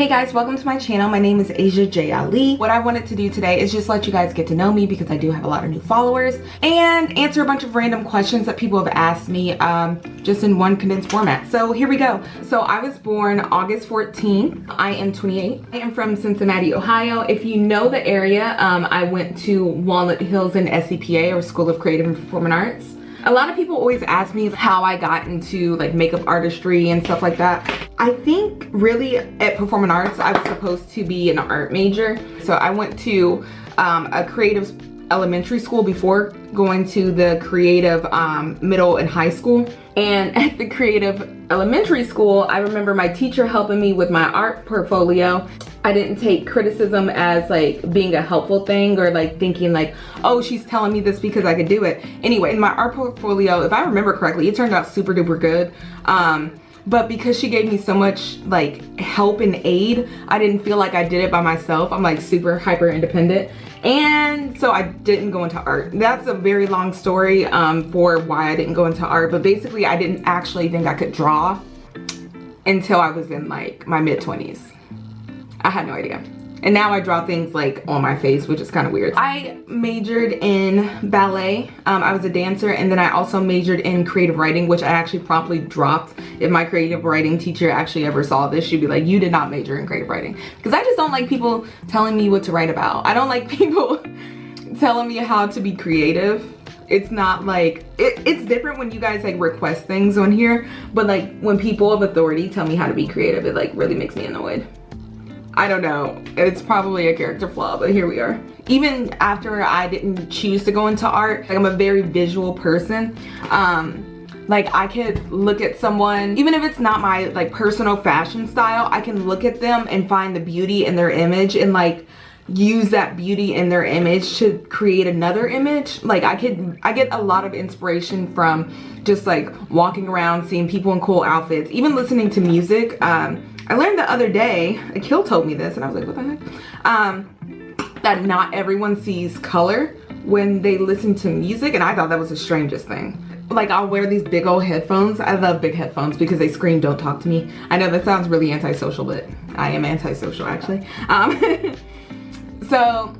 Hey guys, welcome to my channel. My name is yayyyyy. What I wanted to do today is just let you guys get to know me because I do have a lot of new followers and answer a bunch of random questions that people have asked me just in one condensed format. So here we go. So I was born August 14th. I am 28. I am from Cincinnati, Ohio. If you know the area, I went to Walnut Hills in SCPA, or School of Creative and Performing Arts. A lot of people always ask me how I got into like makeup artistry and stuff like that. I think really at Performing Arts, I was supposed to be an art major. So I went to a creative elementary school before going to the creative middle and high school. And at the creative elementary school, I remember my teacher helping me with my art portfolio. I didn't take criticism as like being a helpful thing or like thinking like, oh, she's telling me this because I could do it. Anyway, in my art portfolio, if I remember correctly, it turned out super duper good. But because she gave me so much like help and aid, I didn't feel like I did it by myself. I'm like super hyper independent. And so I didn't go into art. That's a very long story for why I didn't go into art. But basically I didn't actually think I could draw until I was in like my mid-20s. I had no idea. And now I draw things like on my face, which is kind of weird. I majored in ballet. I was a dancer, and then I also majored in creative writing, which I actually promptly dropped. If my creative writing teacher actually ever saw this, she'd be like, you did not major in creative writing. Because I just don't like people telling me what to write about. I don't like people telling me how to be creative. It's not like, it's different when you guys like request things on here, but like when people of authority tell me how to be creative, it like really makes me annoyed. I don't know, it's probably a character flaw, but here we are. Even after I didn't choose to go into art, like I'm a very visual person. Like I could look at someone, even if it's not my like personal fashion style, I can look at them and find the beauty in their image and like use that beauty in their image to create another image. Like I get a lot of inspiration from just like walking around, seeing people in cool outfits, even listening to music. I learned the other day, Akil told me this and I was like, what the heck? That not everyone sees color when they listen to music, and I thought that was the strangest thing. Like I'll wear these big old headphones. I love big headphones because they scream, don't talk to me. I know that sounds really antisocial, but I am antisocial actually. So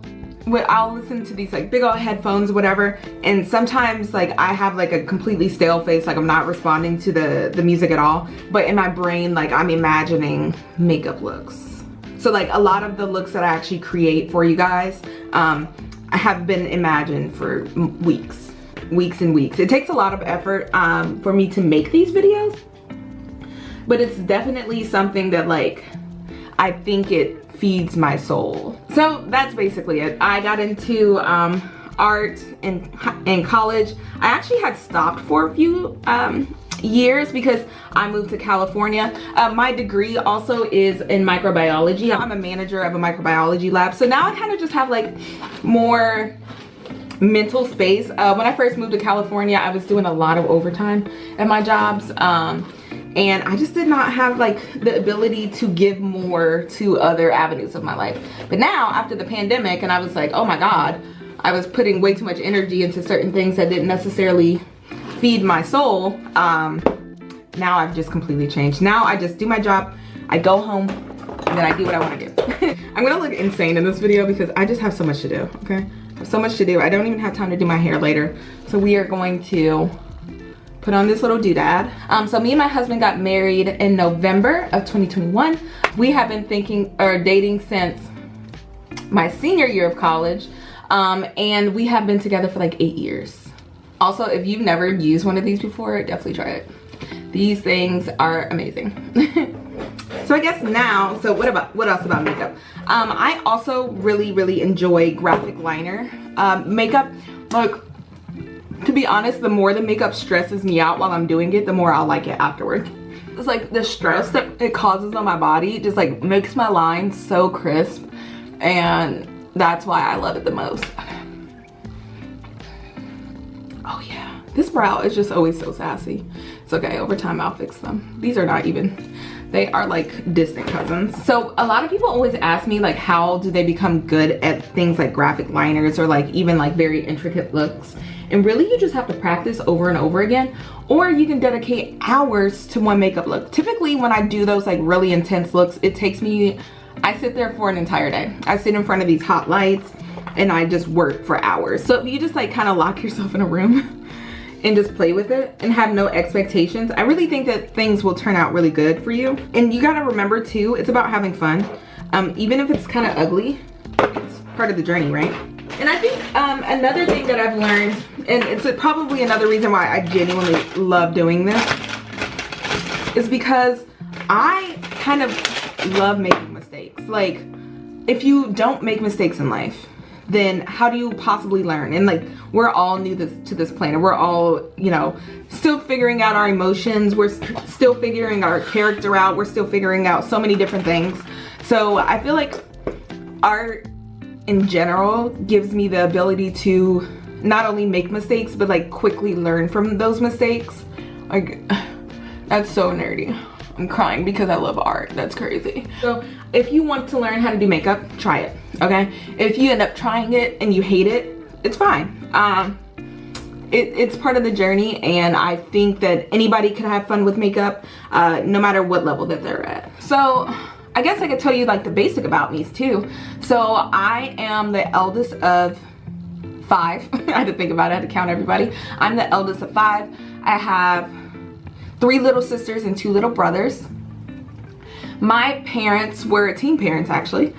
I'll listen to these like big old headphones, whatever, and sometimes like I have like a completely stale face, like I'm not responding to the music at all, but in my brain like I'm imagining makeup looks. So like a lot of the looks that I actually create for you guys I have been imagined for weeks and weeks. It takes a lot of effort for me to make these videos, but it's definitely something that like I think it feeds my soul. So that's basically it. I got into art in college. I actually had stopped for a few years because I moved to California. My degree also is in microbiology. I'm a manager of a microbiology lab. So now I kind of just have like more mental space. When I first moved to California, I was doing a lot of overtime at my jobs. And I just did not have like the ability to give more to other avenues of my life. But now after the pandemic, and I was like, oh my God, I was putting way too much energy into certain things that didn't necessarily feed my soul. Now I've just completely changed. Now I just do my job, I go home, and then I do what I want to do. I'm gonna look insane in this video because I just have so much to do, okay? I have so much to do. I don't even have time to do my hair later. So we are going to put on this little doodad. So me and my husband got married in November of 2021. We have been dating since my senior year of college. And we have been together for like 8 years. Also, if you've never used one of these before, definitely try it. These things are amazing. So I guess now, so what else about makeup? I also really enjoy graphic liner makeup. Like, to be honest, the more the makeup stresses me out while I'm doing it, the more I'll like it afterward. It's like the stress that it causes on my body just like makes my lines so crisp, and that's why I love it the most. Oh yeah, this brow is just always so sassy. It's okay, over time I'll fix them. These are not even, they are like distant cousins. So a lot of people always ask me like how do they become good at things like graphic liners or like even like very intricate looks. And really you just have to practice over and over again, or you can dedicate hours to one makeup look. Typically when I do those like really intense looks, it takes me, I sit there for an entire day. I sit in front of these hot lights and I just work for hours. So if you just like kind of lock yourself in a room and just play with it and have no expectations, I really think that things will turn out really good for you. And you gotta remember too, it's about having fun. Even if it's kind of ugly, it's part of the journey, right? And I think another thing that I've learned, and it's probably another reason why I genuinely love doing this, is because I kind of love making mistakes. Like, if you don't make mistakes in life, then how do you possibly learn? And like, we're all new to this planet. We're all, you know, still figuring out our emotions. We're still figuring our character out. We're still figuring out so many different things. So I feel like art in general gives me the ability to not only make mistakes, but like quickly learn from those mistakes. Like, that's so nerdy. I'm crying because I love art. That's crazy. So if you want to learn how to do makeup, try it, okay? If you end up trying it and you hate it, it's fine. It's part of the journey, and I think that anybody can have fun with makeup, no matter what level that they're at. So I guess I could tell you like the basic about me too. So I am the eldest of 5. I had to think about it, I had to count everybody. I'm the eldest of 5. I have 3 little sisters and 2 little brothers. My parents were teen parents actually.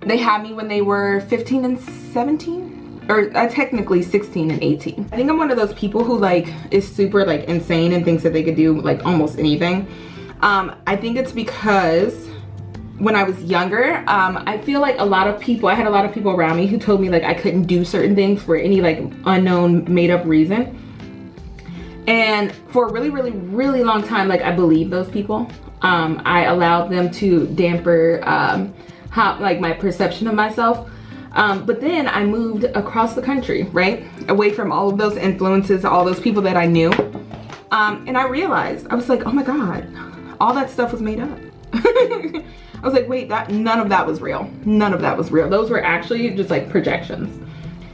They had me when they were 15 and 17, or technically 16 and 18. I think I'm one of those people who like is super like insane and thinks that they could do like almost anything. I think it's because when I was younger, I feel like I had a lot of people around me who told me like I couldn't do certain things for any like unknown made up reason. And for a really long time, like I believed those people. I allowed them to damper like my perception of myself. But then I moved across the country, right? Away from all of those influences, all those people that I knew. And I realized, I was like, oh my God, all that stuff was made up. I was like, wait, none of that was real. None of that was real. Those were actually just like projections.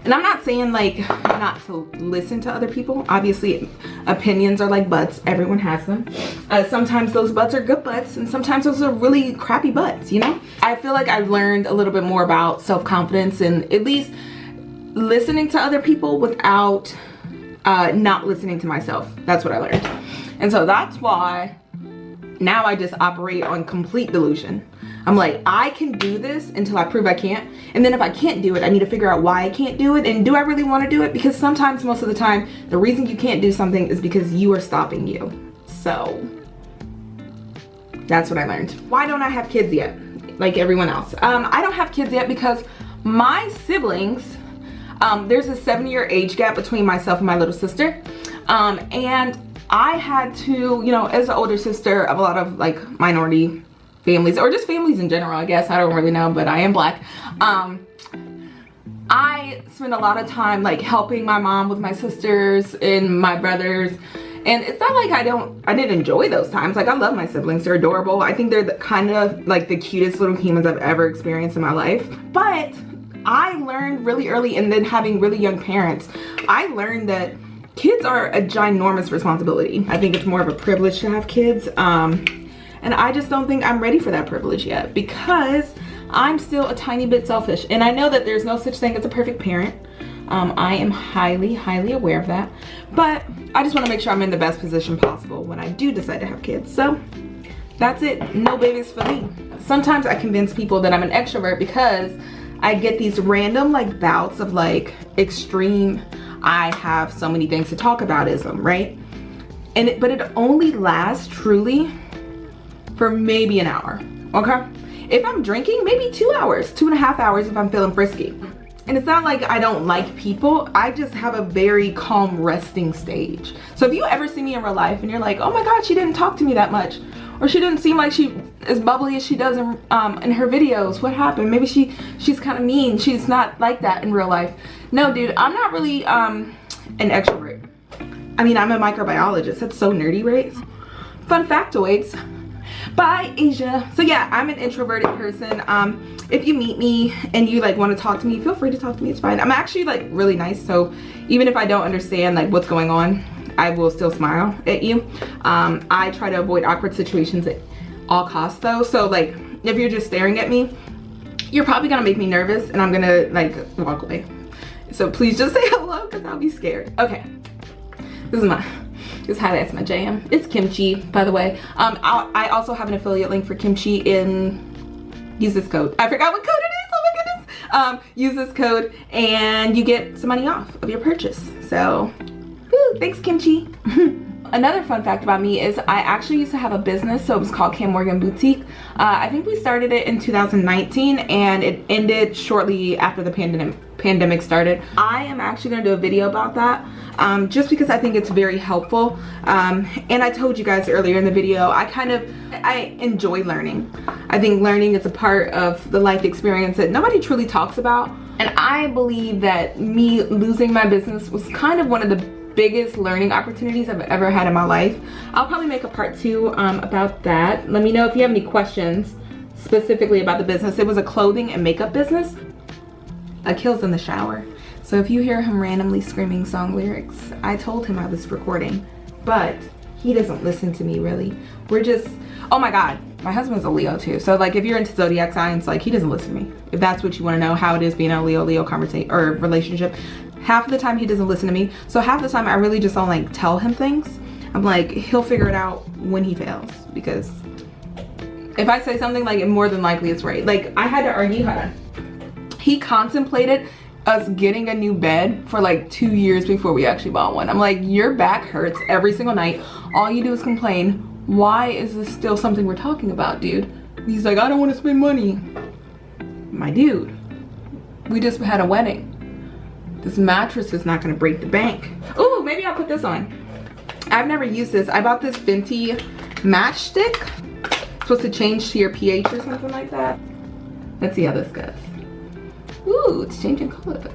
And I'm not saying like not to listen to other people. Obviously, opinions are like butts. Everyone has them. Sometimes those butts are good butts, and sometimes those are really crappy butts, you know? I feel like I've learned a little bit more about self-confidence and at least listening to other people without not listening to myself. That's what I learned. And so that's why now I just operate on complete delusion. I'm like, I can do this until I prove I can't. And then if I can't do it, I need to figure out why I can't do it. And do I really want to do it? Because sometimes, most of the time, the reason you can't do something is because you are stopping you. So that's what I learned. Why don't I have kids yet? Like everyone else. I don't have kids yet because my siblings, there's a 7-year age gap between myself and my little sister. And I had to, you know, as the older sister of a lot of like minority families, or just families in general, I guess, I don't really know, but I am Black. I spend a lot of time like helping my mom with my sisters and my brothers, and it's not like I didn't enjoy those times. Like, I love my siblings, they're adorable. I think they're kind of like the cutest little humans I've ever experienced in my life. But I learned really early, and then having really young parents, I learned that kids are a ginormous responsibility. I think it's more of a privilege to have kids. And I just don't think I'm ready for that privilege yet, because I'm still a tiny bit selfish. And I know that there's no such thing as a perfect parent. I am highly aware of that. But I just want to make sure I'm in the best position possible when I do decide to have kids. So that's it. No babies for me. Sometimes I convince people that I'm an extrovert because I get these random like bouts of like extreme, I have so many things to talk about-ism, right? But it only lasts truly for maybe an hour, okay? If I'm drinking, maybe 2 hours, 2.5 hours if I'm feeling frisky. And it's not like I don't like people, I just have a very calm resting stage. So if you ever see me in real life and you're like, oh my God, she didn't talk to me that much, or she didn't seem like she as bubbly as she does in her videos, what happened? Maybe she's kind of mean, she's not like that in real life. No, dude, I'm not really an extrovert. I mean, I'm a microbiologist. That's so nerdy, right? Fun factoids. Bye, Asia. So yeah, I'm an introverted person. If you meet me and you like want to talk to me, feel free to talk to me. It's fine. I'm actually like really nice, so even if I don't understand like what's going on, I will still smile at you. I try to avoid awkward situations at all costs though. So like if you're just staring at me, you're probably gonna make me nervous and I'm gonna like walk away. So please just say hello because I'll be scared. Okay, this highlights my jam. It's kimchi, by the way. I also have an affiliate link for kimchi use this code. I forgot what code it is, oh my goodness. Use this code and you get some money off of your purchase. So, woo, thanks kimchi. Another fun fact about me is I actually used to have a business, so it was called Cam Morgan Boutique. I think we started it in 2019 and it ended shortly after the pandemic started. I am actually gonna do a video about that just because I think it's very helpful. And I told you guys earlier in the video, I enjoy learning. I think learning is a part of the life experience that nobody truly talks about. And I believe that me losing my business was kind of one of the biggest learning opportunities I've ever had in my life. I'll probably make a part 2 about that. Let me know if you have any questions specifically about the business. It was a clothing and makeup business. Akil's in the shower, so if you hear him randomly screaming song lyrics, I told him I was recording, but he doesn't listen to me really. We're just, oh my god, my husband's a Leo too, so like if you're into zodiac signs, like he doesn't listen to me. If that's what you want to know, how it is being a Leo conversation or relationship, half of the time he doesn't listen to me, so half the time I really just don't like tell him things. I'm like, he'll figure it out when he fails, because if I say something, like more than likely it's right. Like I had to argue, he contemplated us getting a new bed for like 2 years before we actually bought one. I'm like, your back hurts every single night, all you do is complain, why is this still something we're talking about, dude? He's like, I don't want to spend money. My dude, we just had a wedding. This mattress is not gonna break the bank. Oh, maybe I'll put this on. I've never used this. I bought this Fenty matchstick. It's supposed to change to your pH or something like that. Let's see how this goes. Ooh, it's changing colors. All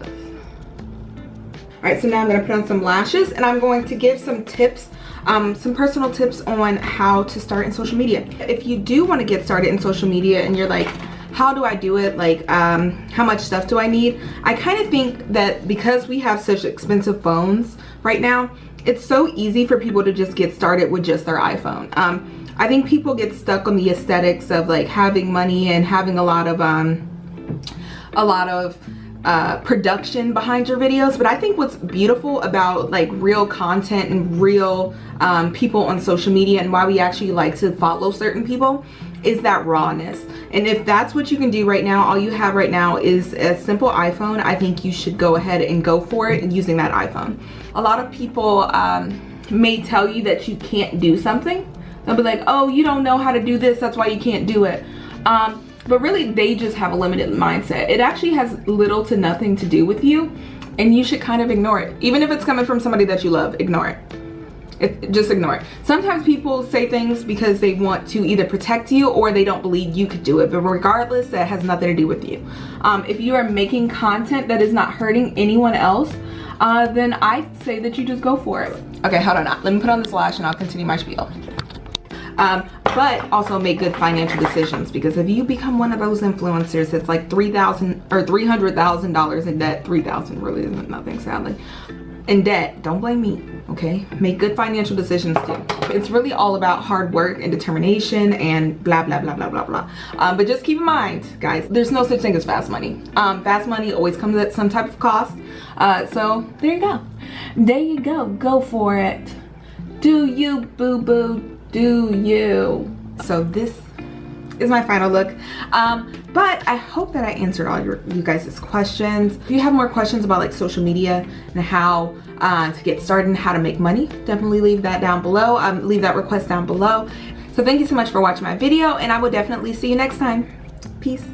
right, so now I'm gonna put on some lashes and I'm going to give some tips, some personal tips on how to start in social media. If you do wanna get started in social media and you're like, how do I do it? Like, how much stuff do I need? I kind of think that because we have such expensive phones right now, it's so easy for people to just get started with just their iPhone. I think people get stuck on the aesthetics of like having money and having a lot of production behind your videos, but I think what's beautiful about like real content and real people on social media and why we actually like to follow certain people is that rawness. And if that's what you can do right now, all you have right now is a simple iPhone, I think you should go ahead and go for it using that iPhone. A lot of people may tell you that you can't do something. They'll be like, oh, you don't know how to do this, that's why you can't do it. But really, they just have a limited mindset. It actually has little to nothing to do with you, and you should kind of ignore it. Even if it's coming from somebody that you love, ignore it. Just ignore it. Sometimes people say things because they want to either protect you or they don't believe you could do it, but regardless, that has nothing to do with you. If you are making content that is not hurting anyone else, then I say that you just go for it. Okay, hold on. Let me put on this lash and I'll continue my spiel. But also make good financial decisions, because if you become one of those influencers that's like $3,000 or $300,000 in debt, 3,000 really isn't nothing, sadly, in debt, don't blame me, okay? Make good financial decisions too. It's really all about hard work and determination and blah, blah, blah, blah, blah, blah. But just keep in mind, guys, there's no such thing as fast money. Fast money always comes at some type of cost. So there you go. There you go. Go for it. Do you, boo-boo. Do you. So this is my final look, but I hope that I answered all you guys' questions. If you have more questions about like social media and how to get started and how to make money, definitely leave that down below. Leave that request down below. So thank you so much for watching my video, and I will definitely see you next time. Peace.